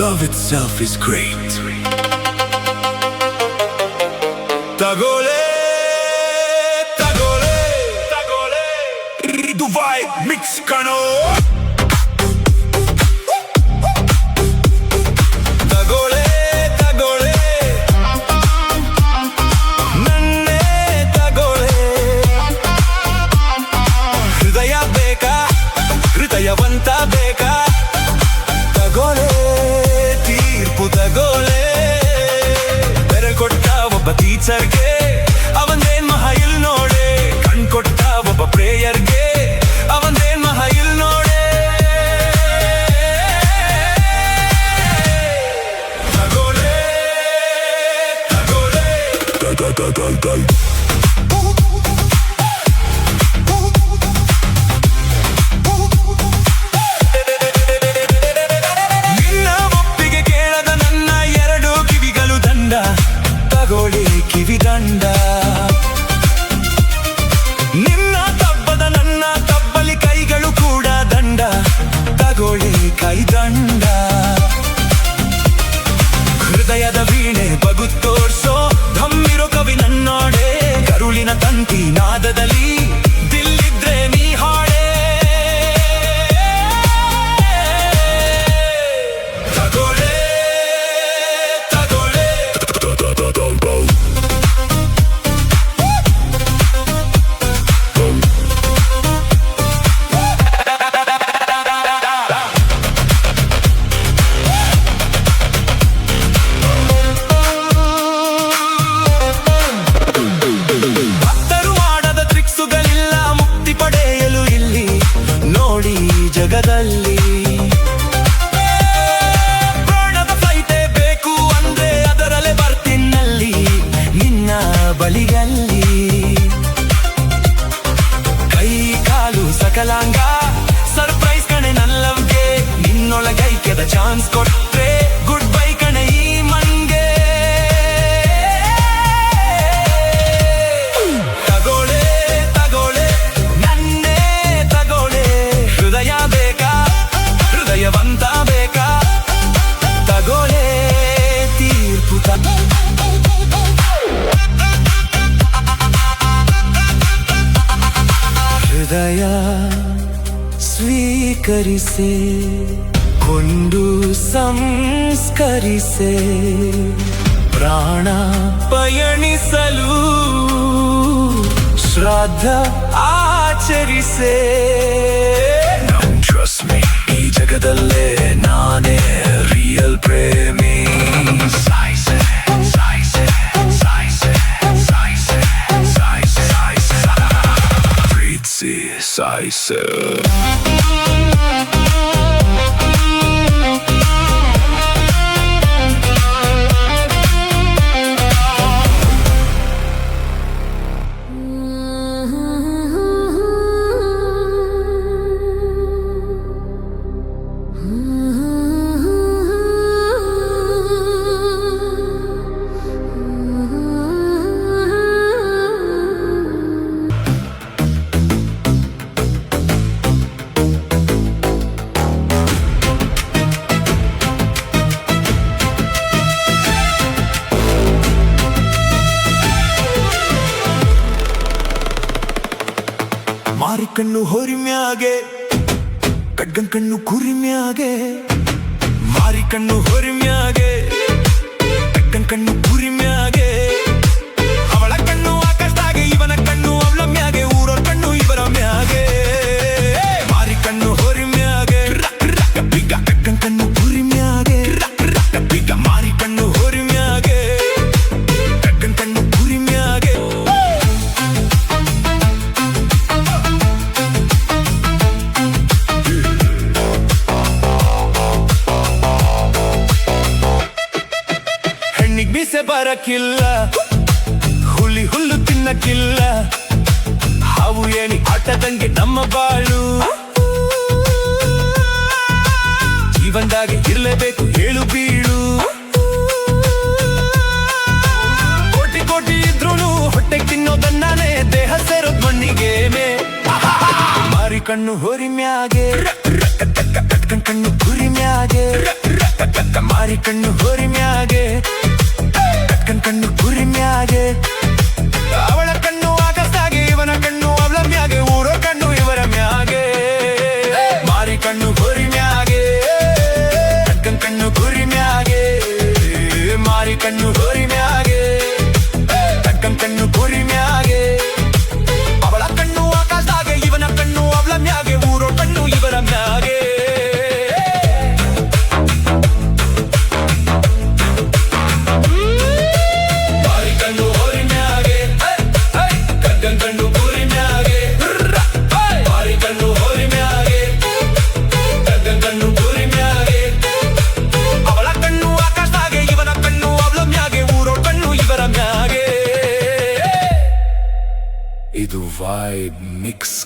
Love itself is great. Tagole, tagole, tagole. ಇದು vibe mix ಕಣೋ. ತಗೊಳ್ಳೆ ತಗೊಳ್ಳೆ ನನ್ನೇ ತಗೊಳ್ಳೆ. ಹೃದಯ ಬೇಕಾ ಹೃದಯವಂತ ಬೇಕಾ? ತಗೊಳ್ಳೆ ತೀರ್ಪು ತಗೊಳ್ಳೆ. ಬೆರೆ ಕೊಟ್ಟ ಒಬ್ಬ ಟೀಚರ್ಗೆ ಅವನೇನ್ ಮಹಾ ಇಲ್ ನೋಡೆ. ಕಣ್ ಕೊಟ್ಟ ಒಬ್ಬ ಪ್ರೇಯರ್ಗೆ ಅವನೇನ್ ಮಹಾ ಇಲ್ ನೋಡೆ. ತಗೊಳ್ಳೆ ತಗೊಳ್ಳೆ ನಿನ್ನ ಒಪ್ಪಿಗೆ ಕೇಳದ ನನ್ನ ಎರಡು ಕಿವಿಗಳು ದಂಡ. ತಗೊಳ್ಳಿ ಕಿವಿದಂಡ. ನಿನ್ನ ತಬ್ಬದ ನನ್ನ ತಬ್ಬಲಿ ಕೈಗಳು ಕೂಡ ದಂಡ. ತಗೊಳ್ಳಿ ಕೈದಂಡ. ಹೃದಯದ ವೀಣೆ ಬಗು ತೋರ್ಸೋ ಧಮ್ಮಿರೋ ಕವಿ ನನ್ನೋಡೆ. ಕರುಳಿನ ತಂತಿ ನಾದದಲ್ಲಿ ದಿಲ್ಲಿದ್ರೆ ನೀ ಹಾಡೆ. ತಗೊಳ್ಳೆ ತಗೊಳ್ಳೆ ಭಕ್ತರು ಮಾಡದ ಟ್ರಿಕ್ಸುಗಳಿಲ್ಲ ಮುಕ್ತಿ ಪಡೆಯಲು ಇಲ್ಲಿ ನೋಡಿ ಜಗದಲ್ಲಿ. ಪ್ರಾಣದ ಫ್ಲೈಟೇ ಬೇಕು ಅಂದ್ರೆ ಅದರಲ್ಲೇ ಬರ್ತಿನ್ನಲ್ಲಿ ನಿನ್ನ ಬಳಿಗಲ್ಲಿ. ಕೈ ಕಾಲು ಸಕಲಾಂಗ ಸರ್ಪ್ರೈಸ್ ಕಣೆ ನಲ್ಲವ್ಗೆ. ನಿನ್ನೊಳಗೈಕ್ಯದ ಚಾನ್ಸ್ ಕೊಟ್ರೆ ಗುಡ್ ಬೈ ಕಣೆ ಈ ಮನ್ಗೆ. ತಗೊಳ್ಳೆ ತಗೊಳ್ಳೆ ನನ್ನೇ ತಗೊಳ್ಳೆ. ಹೃದಯ ಬೇಕಾ ಹೃದಯವಂತ ಬೇಕಾ? ತಗೊಳ್ಳೆ ತೀರ್ಪು ಹೃದಯ ಸ್ವೀಕರಿಸೆ ಕೊಂಡು ಸಂಸ್ಕರಿಸೆ. ಪ್ರಾಣ ಪಯಣಿಸಲು ಶ್ರಾದ್ದ ಆಚರಿಸೆ. ಟ್ರಸ್ಟ್ ಮೀ ಈ ಜಗದಲ್ಲೇ ನಾನೇ ರಿಯಲ್ ಪ್ರೇಮಿ. ಸಾಯಿಸೆ ಸಾಯಿಸೆ ಸಾಯಿಸೆ ಸಾಯಿಸೆ ಸಾಯಿಸೆ ಸಾಯಿಸೆ ಪ್ರೀತಿಸಿ ಸಾಯಿಸೆ. ಮಾರಿ ಕಣ್ಣು ಹೊರಿಮ್ಯಾಗೆ ಕಡ್ಗನ್ ಕಣ್ಣು ಕುರಿಮ್ಯಾಗೆ. ಮಾರಿ ಕಣ್ಣು ಹೊರಿಮ್ಯಾಗೆ ಕಡ್ಗನ್ ಕಣ್ಣು ಕುರಿಮ್ಯಾಗೆ. ಅವಳ ಕಣ್ಣು ಆಕಾಶದಾಗೆ ಇವನ ಕಣ್ಣು ಅವಳ ಮ್ಯಾಗೆ. ಊರವ್ರ ಕಣ್ಣು ಇವರ ಮ್ಯಾಗೆ. ಮಾರಿ ಕಣ್ಣು ಹೊರಿಮ್ಯಾಗೆ ಬಿಗ ಕಡ್ಗನ್ ಕಣ್ಣು ಕುರಿಮ್ಯಾಗೆ. ಬಿಗ ಮಾರಿ ಕಣ್ಣು ಹೊರಿಮ್ಯಾಗೆ ಕಡ್ಗನ್ ಕಣ್ಣು ಕುರಿಮ್ಯಾಗೆ. ಹೆಣ್ಣಿಗ್ ಮೀಸೆ ಬರಕ್ಕಿಲ್ಲ ಹುಲಿ ಹುಲ್ಲು ತಿನ್ನಕ್ಕಿಲ್ಲ. ಹಾವು ಏಣಿ ಆಟದಂಗೆ ನಮ್ಮ ಬಾಳು. ಜೀವನದಾಗೆ ಇರ್ಲೇಬೇಕು ಏಳು ಬೀಳು. ಕೋಟಿ ಕೋಟಿ ಇದ್ರೂನು ಹೊಟ್ಟೆಗೆ ತಿನ್ನೋದನ್ನಾನೆ ದೇಹ ಸೇರೋದ್ ಮಣ್ಣಿಗೆ. ಮಾರಿ ಕಣ್ಣು ಹೊರಿಮ್ಯಾಗೆ ಕಣ್ಕಣ್ಣು ಕುರಿಮ್ಯಾಗೆ. ಮಾರಿ ಕಣ್ಣು ಹೋರಿ ಮ್ಯಾಗೆ ಕಕ್ಕನ್ ಕಣ್ಣು ಕುರಿ ಮ್ಯಾಗೆ ಅವಳ ಕಣ್ಣು ಆಕಾಶದಾಗೆ ಇವನ ಕಣ್ಣು ಅವಳ ಮ್ಯಾಗೆ ಊರೋ ಕಣ್ಣು ಇವರ ಮ್ಯಾಗೆ ಮಾರಿ ಕಣ್ಣು ಹೋರಿ ಮ್ಯಾಗೆ ಕಕ್ಕನ್ ಕಣ್ಣು ಕುರಿ ಮ್ಯಾಗೆ ಮಾರಿ ಕಣ್ಣು ಹೋರಿ ಮ್ಯಾಗೆ ಕಕ್ಕನ್ ಕಣ್ಣು ಕುರಿ ಮ್ಯಾಗೆ ಅವಳ ಕಣ್ಣು ಆಕಾಶದಾಗೆ ಇವನ ಕಣ್ಣು ಅವಳ ಮ್ಯಾಗೆ ಊರೋ ಕಣ್ಣು ಇವರ ಮ್ಯಾಗೆ ಇದು ವೈಬ್ ಮಿಕ್ಸ್